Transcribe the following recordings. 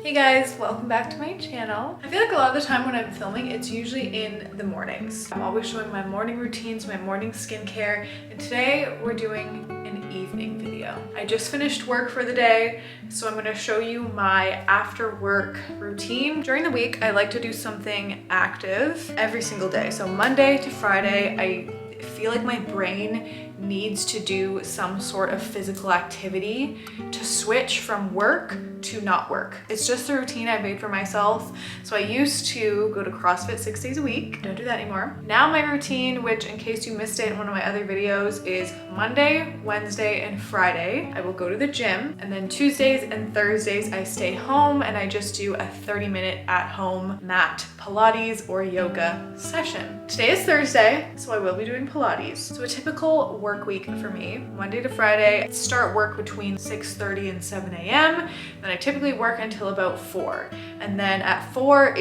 Hey guys, welcome back to my channel. I feel like a lot of the time when I'm filming, it's usually in the mornings. I'm always showing my morning routines, my morning skincare, and today we're doing an evening video. I just finished work for the day, so I'm gonna show you my after work routine. During the week, I like to do something active every single day. So Monday to Friday, I feel like my brain needs to do some sort of physical activity to switch from work to not work. It's just a routine I made for myself. So I used to go to CrossFit 6 days a week. Don't do that anymore. Now my routine, which in case you missed it in one of my other videos, is Monday, Wednesday, and Friday. I will go to the gym, and then Tuesdays and Thursdays I stay home and I just do a 30-minute at-home mat Pilates or yoga session. Today is Thursday, so I will be doing Pilates. So a typical work week for me, Monday to Friday, I start work between 6:30 and 7 a.m. Then I typically work until about 4. And then at 4,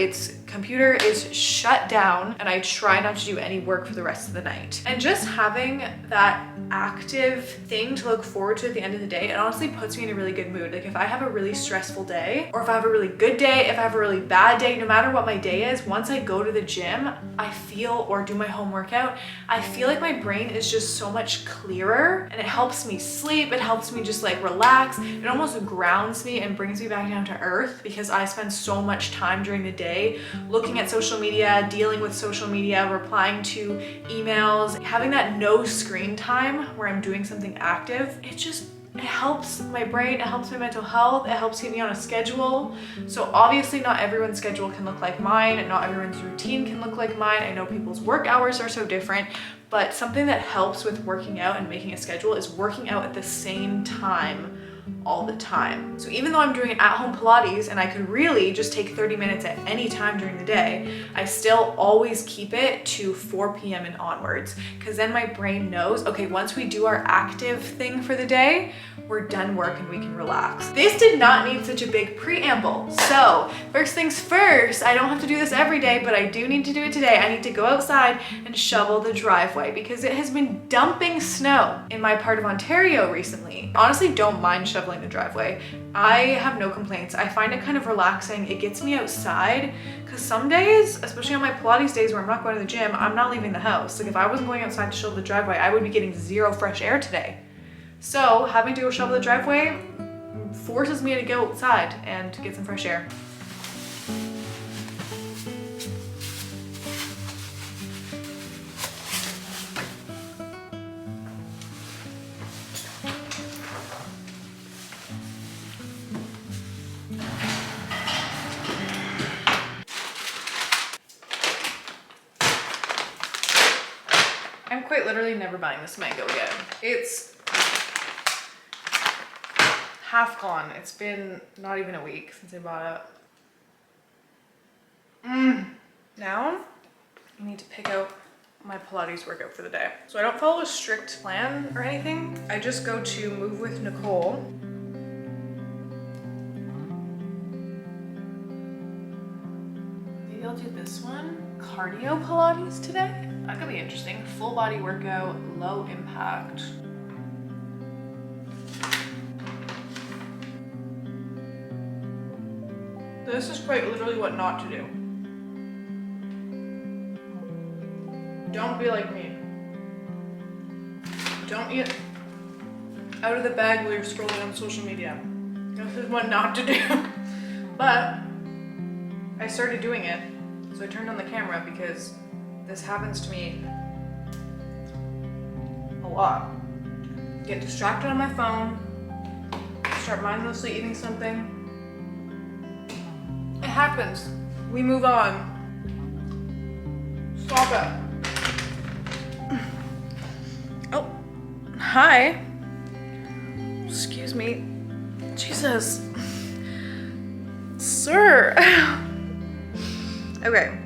computer is shut down and I try not to do any work for the rest of the night. And just having that active thing to look forward to at the end of the day, it honestly puts me in a really good mood. Like if I have a really stressful day, or if I have a really good day, if I have a really bad day, no matter what my day is, once I go to the gym, I feel, or do my home workout, I feel like my brain is just so much clearer and it helps me sleep. It helps me just like relax. It almost grounds me and brings me back down to earth because I spend so much time during the day looking at social media, dealing with social media, replying to emails, having that no screen time where I'm doing something active. It helps my brain, it helps my mental health, it helps keep me on a schedule. So obviously not everyone's schedule can look like mine and not everyone's routine can look like mine. I know people's work hours are so different, but something that helps with working out and making a schedule is working out at the same time all the time. So even though I'm doing at-home Pilates and I could really just take 30 minutes at any time during the day, I still always keep it to 4 p.m. and onwards, because then my brain knows, okay, once we do our active thing for the day, we're done work and we can relax. This did not need such a big preamble. So first things first, I don't have to do this every day, but I do need to do it today. I need to go outside and shovel the driveway because it has been dumping snow in my part of Ontario recently. Honestly, don't mind shoveling the driveway. I have no complaints. I find it kind of relaxing. It gets me outside because some days, especially on my Pilates days where I'm not going to the gym, I'm not leaving the house. Like if I wasn't going outside to shovel the driveway, I would be getting zero fresh air today. So having to go shovel the driveway forces me to go outside and get some fresh air. I'm quite literally never buying this mango again. It's half gone. It's been not even a week since I bought it. Now I need to pick out my Pilates workout for the day. So I don't follow a strict plan or anything. I just go to Move with Nicole. Maybe I'll do this one. Cardio Pilates today. That could be interesting. Full body workout, low impact. This is quite literally what not to do. Don't be like me. Don't eat out of the bag while you're scrolling on social media. This is what not to do. But I started doing it, so I turned on the camera because this happens to me a lot. Get distracted on my phone, start mindlessly eating something. It happens. We move on. Stop it. Oh, hi. Excuse me. Jesus. Sir. Okay.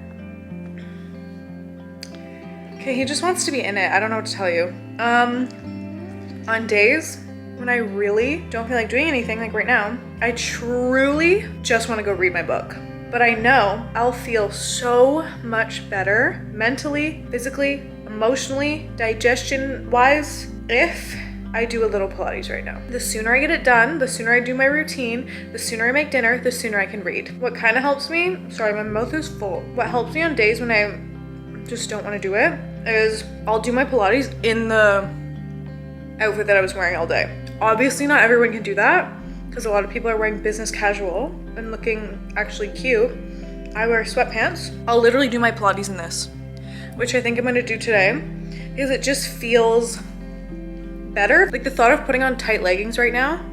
Okay, he just wants to be in it. I don't know what to tell you. On days when I really don't feel like doing anything, like right now, I truly just want to go read my book. But I know I'll feel so much better mentally, physically, emotionally, digestion-wise, if I do a little Pilates right now. The sooner I get it done, the sooner I do my routine, the sooner I make dinner, the sooner I can read. What kind of helps me, sorry, my mouth is full. What helps me on days when I just don't want to do it is I'll do my Pilates in the outfit that I was wearing all day. Obviously not everyone can do that because a lot of people are wearing business casual and looking actually cute. I wear sweatpants. I'll literally do my Pilates in this, which I think I'm gonna do today because it just feels better. Like the thought of putting on tight leggings right now,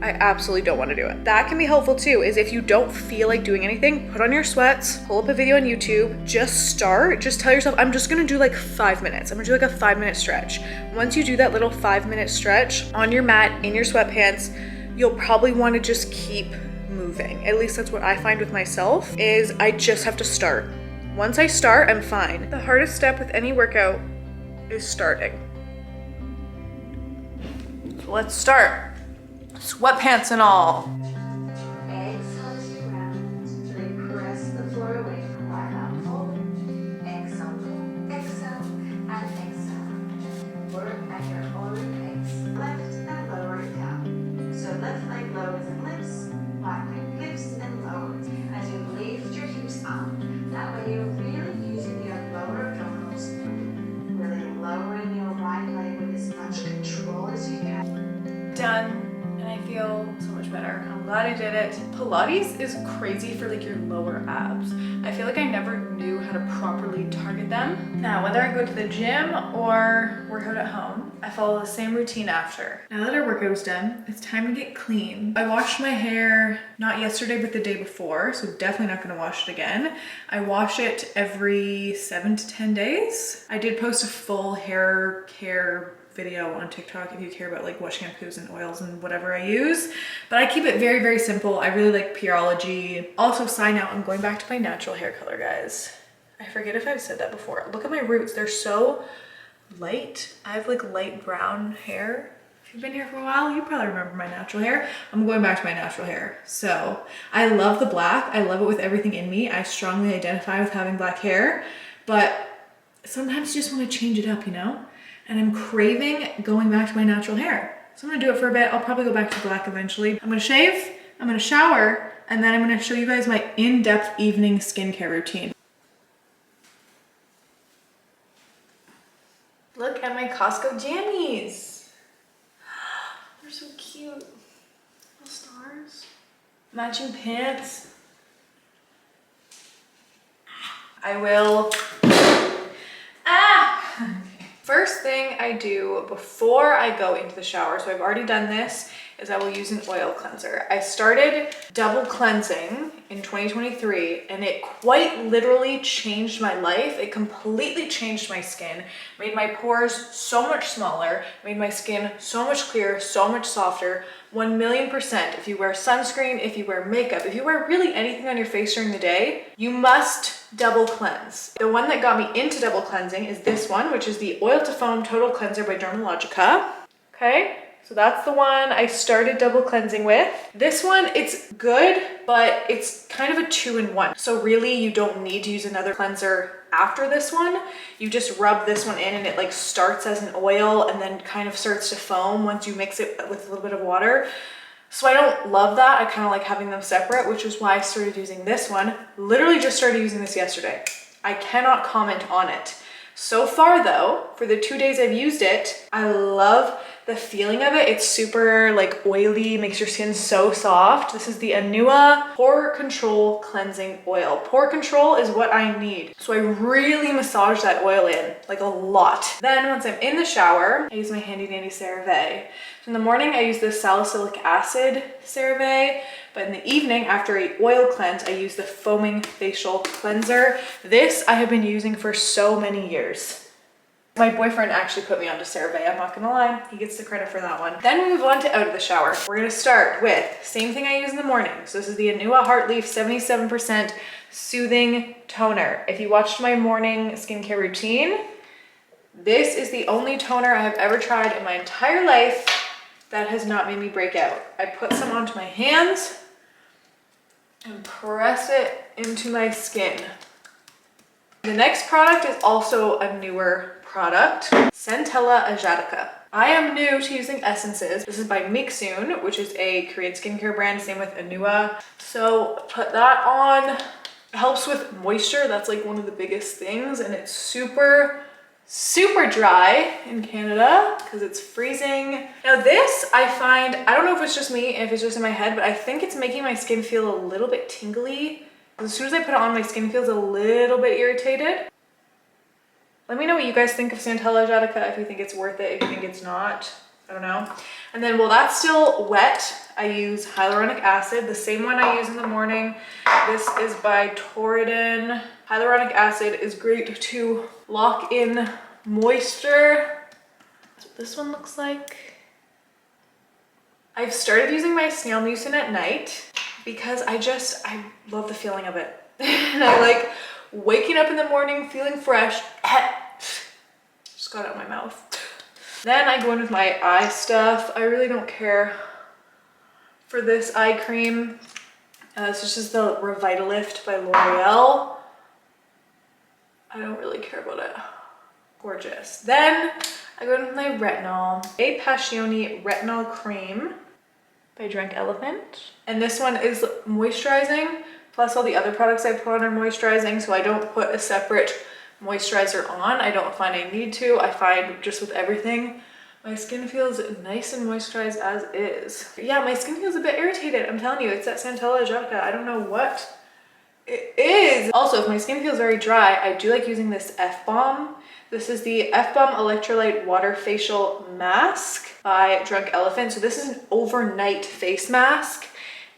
I absolutely don't want to do it. That can be helpful too, is if you don't feel like doing anything, put on your sweats, pull up a video on YouTube, just start, just tell yourself, I'm just gonna do like 5 minutes. I'm gonna do like a 5-minute stretch. Once you do that little 5-minute stretch on your mat, in your sweatpants, you'll probably want to just keep moving. At least that's what I find with myself, is I just have to start. Once I start, I'm fine. The hardest step with any workout is starting. So let's start. Sweatpants and all. Exhale as you round. Then press the floor away from right arm forward. Exhale, exhale, and exhale. Work at your own pace. Left and lower it down. So left leg lowers and lifts, right leg lifts and lowers. As you lift your hips up, that way you're really using your lower abdominals, really lowering your right leg with as much control as you can. Done. And I feel so much better. I'm glad I did it. Pilates is crazy for like your lower abs. I feel like I never knew how to properly target them. Now, whether I go to the gym or work out at home, I follow the same routine after. Now that our workout is done, it's time to get clean. I washed my hair, not yesterday, but the day before, so definitely not gonna wash it again. I wash it every 7 to 10 days. I did post a full hair care video on TikTok if you care about like what shampoos and oils and whatever I use, but I keep it very, very simple. I really like Pureology. Also, side note, I'm going back to my natural hair color, guys. I forget if I've said that before. Look at my roots, they're so light. I have like light brown hair. If you've been here for a while, you probably remember my natural hair. I'm going back to my natural hair. So I love the black. I love it with everything in me. I strongly identify with having black hair, but sometimes you just want to change it up, you know? And I'm craving going back to my natural hair. So I'm gonna do it for a bit. I'll probably go back to black eventually. I'm gonna shave, I'm gonna shower, and then I'm gonna show you guys my in-depth evening skincare routine. Look at my Costco jammies. They're so cute. Little stars. Matching pants. I will. First thing I do before I go into the shower, so I've already done this, is I will use an oil cleanser. I started double cleansing in 2023 and it quite literally changed my life. It completely changed my skin, made my pores so much smaller, made my skin so much clearer, so much softer. 1,000,000%. If you wear sunscreen, if you wear makeup, if you wear really anything on your face during the day, you must double cleanse. The one that got me into double cleansing is this one, which is the Oil to Foam Total Cleanser by Dermalogica. Okay, so that's the one I started double cleansing with. This one, it's good, but it's kind of a 2-in-1. So really you don't need to use another cleanser after this one. You just rub this one in and it like starts as an oil and then kind of starts to foam once you mix it with a little bit of water. So I don't love that. I kind of like having them separate, which is why I started using this one. Literally just started using this yesterday. I cannot comment on it. So far though, for the 2 days I've used it, I love the feeling of it. It's super like oily, makes your skin so soft. This is the Anua Pore Control Cleansing Oil. Pore control is what I need. So I really massage that oil in, like a lot. Then once I'm in the shower, I use my handy dandy CeraVe. So in the morning, I use the salicylic acid CeraVe, but in the evening, after a oil cleanse, I use the foaming facial cleanser. This I have been using for so many years. My boyfriend actually put me onto CeraVe, I'm not gonna lie. He gets the credit for that one. Then we move on to out of the shower. We're gonna start with same thing I use in the morning. So this is the Anua Heartleaf 77% Soothing Toner. If you watched my morning skincare routine, this is the only toner I have ever tried in my entire life that has not made me break out. I put some onto my hands and press it into my skin. The next product is also a newer product, Centella Asiatica. I am new to using essences. This is by Mixun, which is a Korean skincare brand, same with Anua. So put that on. It helps with moisture. That's like one of the biggest things. And it's super dry in Canada because it's freezing. Now this, I find, I don't know if it's just me, if it's just in my head, but I think it's making my skin feel a little bit tingly. As soon as I put it on, my skin feels a little bit irritated. Let me know what you guys think of Centella Asiatica, if you think it's worth it, if you think it's not. I don't know. And then while that's still wet, I use hyaluronic acid, the same one I use in the morning. This is by Torridon. Hyaluronic acid is great to lock in moisture. That's what this one looks like. I've started using my snail mucin at night because I love the feeling of it. And I like waking up in the morning feeling fresh. Just got out of my mouth. Then I go in with my eye stuff. I really don't care for this eye cream. This is the Revitalift by L'Oreal. I don't really care about it. Gorgeous. Then I go in with my retinol. A Passioni Retinol Cream by Drunk Elephant. And this one is moisturizing, plus all the other products I put on are moisturizing, so I don't put a separate moisturizer on. I don't find I need to. I find just with everything, my skin feels nice and moisturized as is. Yeah, my skin feels a bit irritated. I'm telling you, it's that Centella Asiatica. I don't know what it is. Also, if my skin feels very dry, I do like using this F-Bomb. This is the F-Bomb Electrolyte Water Facial Mask by Drunk Elephant. So this is an overnight face mask,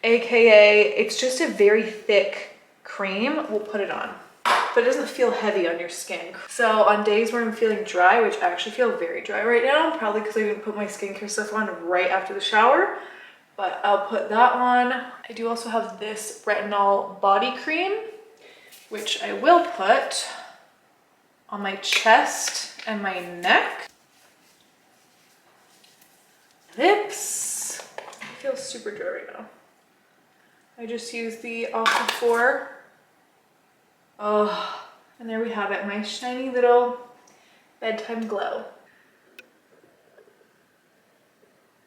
AKA it's just a very thick cream. We'll put it on, but it doesn't feel heavy on your skin. So on days where I'm feeling dry, which I actually feel very dry right now, probably because I didn't put my skincare stuff on right after the shower, but I'll put that on. I do also have this retinol body cream, which I will put on my chest and my neck. Lips. I feel super dry right now. I just used the Aquaphor. Oh, and there we have it, my shiny little bedtime glow.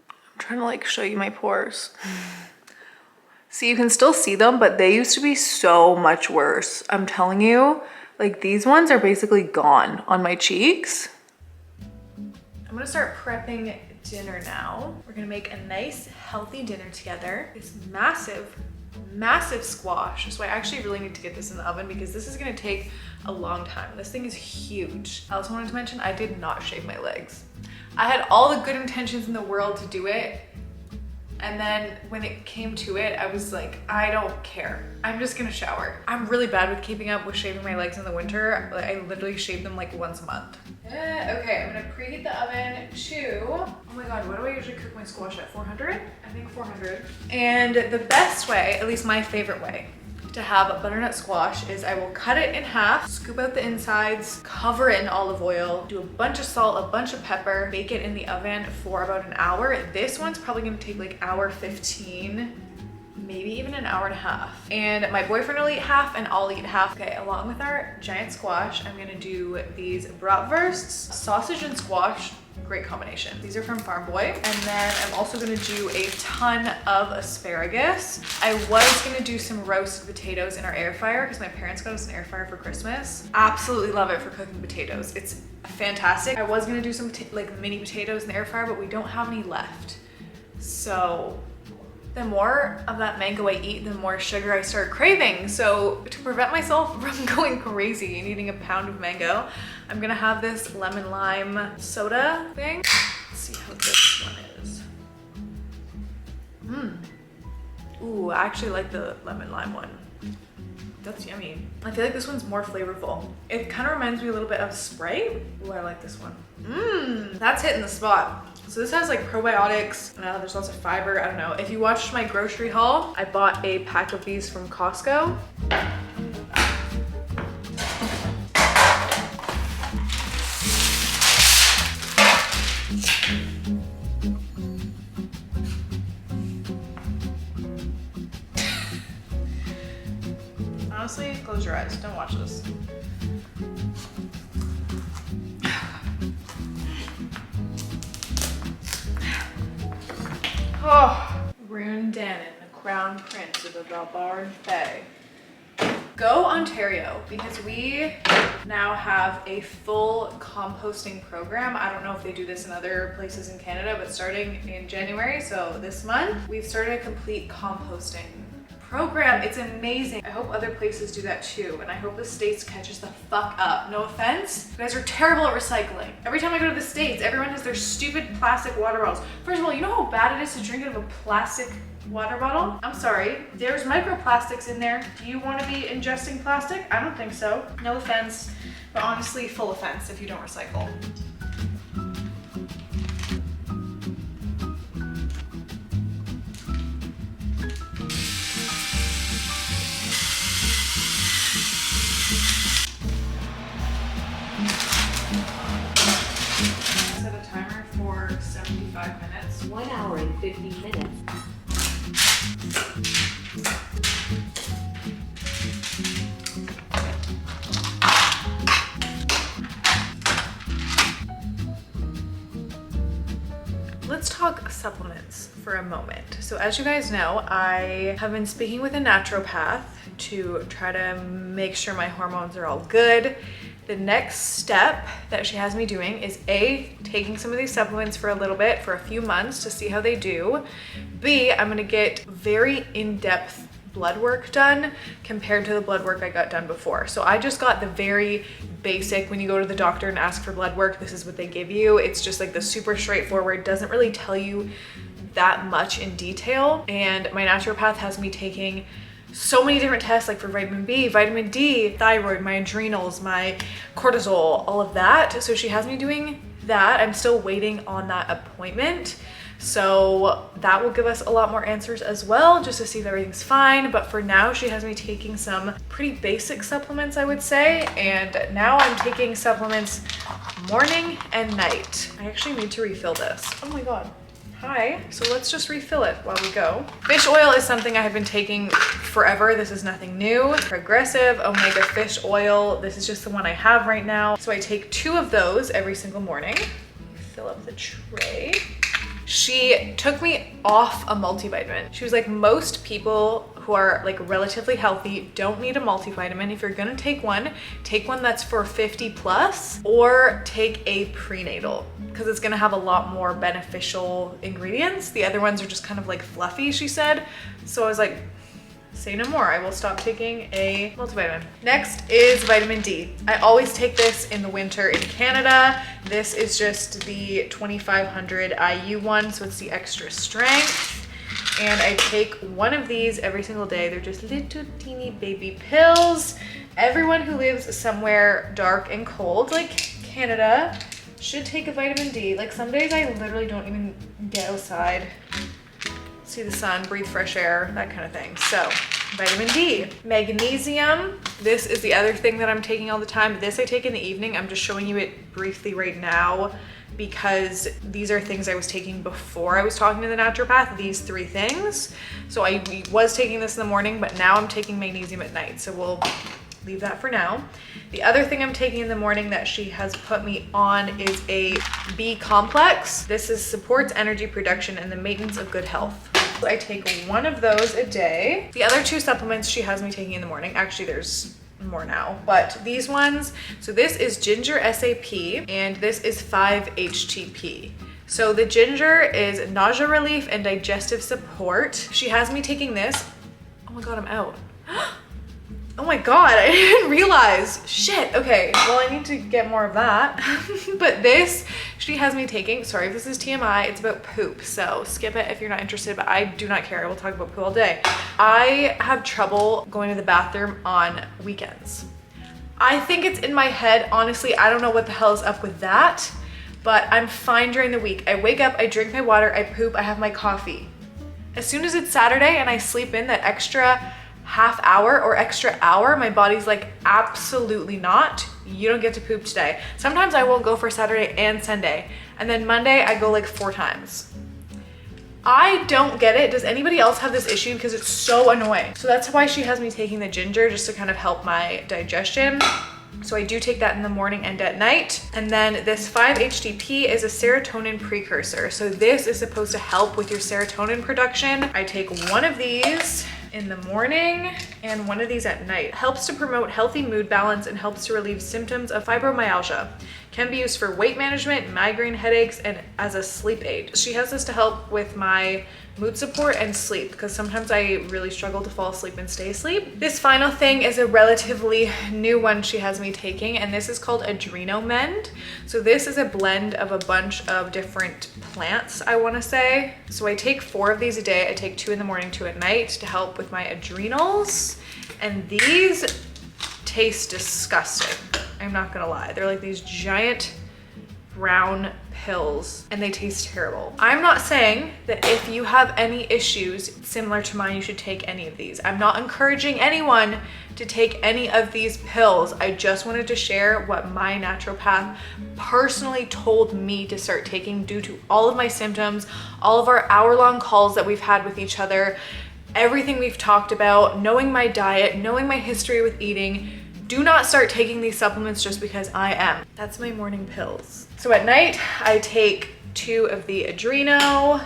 I'm trying to like show you my pores. See, you can still see them, but they used to be so much worse. I'm telling you, like these ones are basically gone on my cheeks. I'm gonna start prepping dinner now. We're gonna make a nice, healthy dinner together. This massive squash. So I actually really need to get this in the oven because this is gonna take a long time. This thing is huge. I also wanted to mention I did not shave my legs. I had all the good intentions in the world to do it, and then when it came to it, I was like, I don't care. I'm just gonna shower. I'm really bad with keeping up with shaving my legs in the winter. I literally shave them like once a month. Okay, I'm gonna preheat the oven to, oh my God, what do I usually cook my squash at? 400? I think 400. And the best way, at least my favorite way, to have a butternut squash is I will cut it in half, scoop out the insides, cover it in olive oil, do a bunch of salt, a bunch of pepper, bake it in the oven for about an hour. This one's probably gonna take like hour 15, maybe even an hour and a half. And my boyfriend will eat half and I'll eat half. Okay, along with our giant squash, I'm gonna do these bratwursts, sausage and squash. Great combination. These are from Farm Boy. And then I'm also gonna do a ton of asparagus. I was gonna do some roasted potatoes in our air fryer because my parents got us an air fryer for Christmas. Absolutely love it for cooking potatoes. It's fantastic. I was gonna do some like mini potatoes in the air fryer, but we don't have any left. So the more of that mango I eat, the more sugar I start craving. So to prevent myself from going crazy and eating a pound of mango, I'm gonna have this lemon lime soda thing. Let's see how this one is. Ooh, I actually like the lemon lime one. That's yummy. I feel like this one's more flavorful. It kind of reminds me a little bit of Sprite. Ooh, I like this one. That's hitting the spot. So this has like probiotics, there's lots of fiber, I don't know. If you watched my grocery haul, I bought a pack of these from Costco. Honestly, close your eyes, don't watch this. Oh, Rune Dannon, the crown prince of the Belbard Bay. Go Ontario, because we now have a full composting program. I don't know if they do this in other places in Canada, but starting in January, so this month, we've started a complete composting program. It's amazing. I hope other places do that too, and I hope the States catches the fuck up. No offense, you guys are terrible at recycling. Every time I go to the States, everyone has their stupid plastic water bottles. First of all, you know how bad it is to drink out of a plastic water bottle? I'm sorry, there's microplastics in there. Do you want to be ingesting plastic? I don't think so. No offense, but honestly, full offense if you don't recycle. Set a timer for 75 minutes. 1 hour and 50 minutes. Let's talk supplements for a moment. So as you guys know, I have been speaking with a naturopath to try to make sure my hormones are all good. The next step that she has me doing is A, taking some of these supplements for a little bit, for a few months to see how they do. B, I'm gonna get very in-depth blood work done compared to the blood work I got done before. So I just got the very basic, when you go to the doctor and ask for blood work, this is what they give you. It's just like the super straightforward, doesn't really tell you that much in detail. And my naturopath has me taking so many different tests, like for vitamin B, vitamin D, thyroid, my adrenals, my cortisol, all of that. So she has me doing that. I'm still waiting on that appointment. So that will give us a lot more answers as well, just to see if everything's fine. But for now, she has me taking some pretty basic supplements, I would say. And now I'm taking supplements morning and night. I actually need to refill this. Oh my God. Hi. So let's just refill it while we go. Fish oil is something I have been taking forever. This is nothing new. Progressive Omega Fish Oil. This is just the one I have right now. So I take 2 of those every single morning. Fill up the tray. She took me off a multivitamin. She was like, most people who are like relatively healthy don't need a multivitamin. If you're gonna take one that's for 50 plus, or take a prenatal, because it's gonna have a lot more beneficial ingredients. The other ones are just kind of like fluffy, she said. So I was like, say no more, I will stop taking a multivitamin. Next is vitamin D. I always take this in the winter in Canada. This is just the 2500 IU one, so it's the extra strength. And I take one of these every single day. They're just little teeny baby pills. Everyone who lives somewhere dark and cold, like Canada, should take a vitamin D. Like some days I literally don't even get outside, see the sun, breathe fresh air, that kind of thing. So vitamin D. Magnesium. This is the other thing that I'm taking all the time. This I take in the evening. I'm just showing you it briefly right now because these are things I was taking before I was talking to the naturopath, these 3 things. So I was taking this in the morning, but now I'm taking magnesium at night. So we'll leave that for now. The other thing I'm taking in the morning that she has put me on is a B complex. This supports energy production and the maintenance of good health. I take 1 of those a day. The other 2 supplements she has me taking in the morning, actually there's more now, but these ones, so this is ginger SAP and this is 5-HTP. So the ginger is nausea relief and digestive support. She has me taking this. Oh my God, I'm out. Oh my God, I didn't realize. Shit, okay, well I need to get more of that. But this, she has me taking, sorry if this is TMI, it's about poop, so skip it if you're not interested, but I do not care, I will talk about poop all day. I have trouble going to the bathroom on weekends. I think it's in my head, honestly, I don't know what the hell is up with that, but I'm fine during the week. I wake up, I drink my water, I poop, I have my coffee. As soon as it's Saturday and I sleep in that extra half hour or extra hour, my body's like, absolutely not. You don't get to poop today. Sometimes I won't go for Saturday and Sunday. And then Monday I go like 4 times. I don't get it. Does anybody else have this issue? Because it's so annoying. So that's why she has me taking the ginger, just to kind of help my digestion. So I do take that in the morning and at night. And then this 5-HTP is a serotonin precursor. So this is supposed to help with your serotonin production. I take one of these in the morning and one of these at night. Helps to promote healthy mood balance and helps to relieve symptoms of fibromyalgia. Can be used for weight management, migraine headaches, and as a sleep aid. She has this to help with my mood support and sleep because sometimes I really struggle to fall asleep and stay asleep. This final thing is a relatively new one she has me taking, and this is called Adrenomend. So this is a blend of a bunch of different plants, I want to say. So I take 4 of these a day. I take 2 in the morning, 2 at night to help with my adrenals. And these taste disgusting. I'm not gonna lie. They're like these giant brown pills and they taste terrible. I'm not saying that if you have any issues similar to mine, you should take any of these. I'm not encouraging anyone to take any of these pills. I just wanted to share what my naturopath personally told me to start taking due to all of my symptoms, all of our hour-long calls that we've had with each other, everything we've talked about, knowing my diet, knowing my history with eating. Do not start taking these supplements just because I am. That's my morning pills. So at night, I take 2 of the Adrenomend,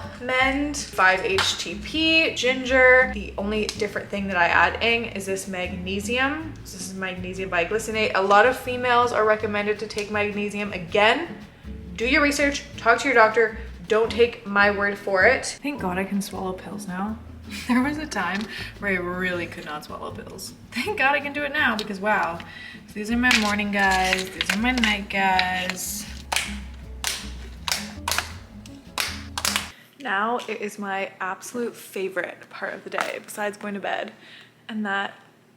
5-HTP, ginger. The only different thing that I add in is this magnesium. So this is magnesium biglycinate. A lot of females are recommended to take magnesium. Again, do your research, talk to your doctor. Don't take my word for it. Thank God I can swallow pills now. There was a time where I really could not swallow pills. Thank God I can do it now because wow. So these are my morning guys. These are my night guys. Now it is my absolute favorite part of the day besides going to bed. And that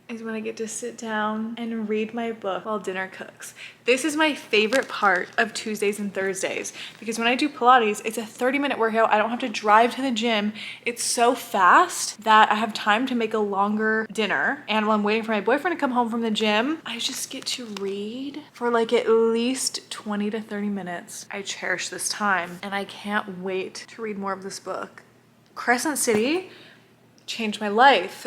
is when I get to sit down and read my book while dinner cooks. This is my favorite part of Tuesdays and Thursdays because when I do Pilates, it's a 30-minute workout. I don't have to drive to the gym. It's so fast that I have time to make a longer dinner. And while I'm waiting for my boyfriend to come home from the gym, I just get to read for like at least 20 to 30 minutes. I cherish this time and I can't wait to read more of this book. Crescent City changed my life.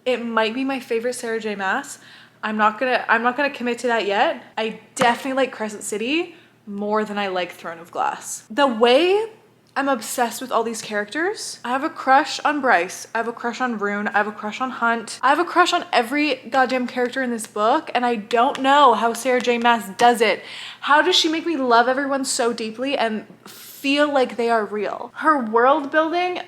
It might be my favorite Sarah J. Maas. I'm not gonna commit to that yet. I definitely like Crescent City more than I like Throne of Glass. The way I'm obsessed with all these characters. I have a crush on Bryce. I have a crush on Rune. I have a crush on Hunt. I have a crush on every goddamn character in this book, and I don't know how Sarah J. Maas does it. How does she make me love everyone so deeply and feel like they are real? Her world building,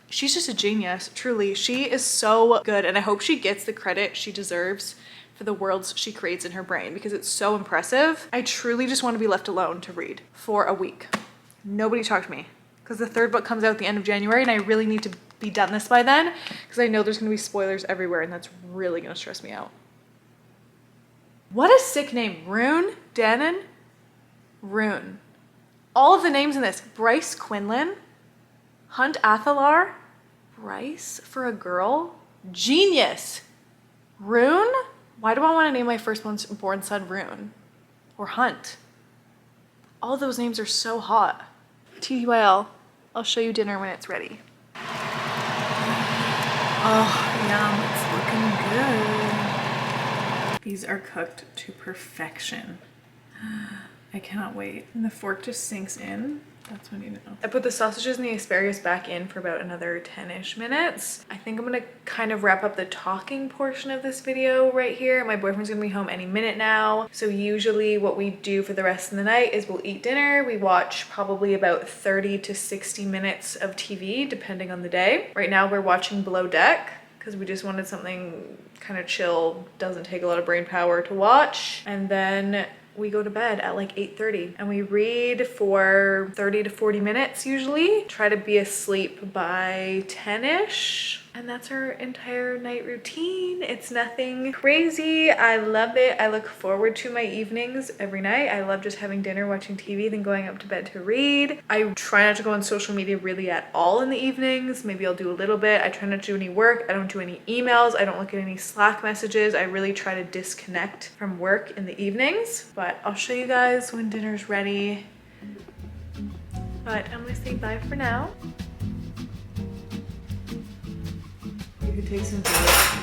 she's just a genius, truly. She is so good, and I hope she gets the credit she deserves for the worlds she creates in her brain because it's so impressive. I truly just want to be left alone to read for a week. Nobody talk to me because the 3rd book comes out at the end of January and I really need to be done this by then because I know there's going to be spoilers everywhere and that's really going to stress me out. What a sick name. Rune, Dannon, Rune. All of the names in this. Bryce Quinlan, Hunt Athalar, Bryce for a girl? Genius! Rune? Why do I want to name my firstborn son Rune? Or Hunt? All those names are so hot. TTYL, I'll show you dinner when it's ready. Oh, yum, it's looking good. These are cooked to perfection. I cannot wait. And the fork just sinks in. That's when you know. I put the sausages and the asparagus back in for about another 10-ish minutes. I think I'm gonna kind of wrap up the talking portion of this video right here. My boyfriend's gonna be home any minute now. So usually what we do for the rest of the night is we'll eat dinner. We watch probably about 30 to 60 minutes of TV, depending on the day. Right now we're watching Below Deck because we just wanted something kind of chill, doesn't take a lot of brain power to watch. And then we go to bed at like 8:30 and we read for 30 to 40 minutes usually. Try to be asleep by 10-ish. And that's our entire night routine. It's nothing crazy. I love it. I look forward to my evenings every night. I love just having dinner, watching TV, then going up to bed to read. I try not to go on social media really at all in the evenings. Maybe I'll do a little bit. I try not to do any work. I don't do any emails. I don't look at any Slack messages. I really try to disconnect from work in the evenings. But I'll show you guys when dinner's ready. But I'm gonna say bye for now. You could take some to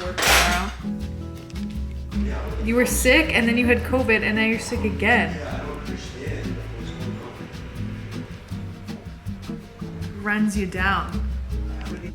work tomorrow. Yeah. You were sick and then you had COVID and now you're sick again. Yeah, I don't understand what's going on. Runs you down. How many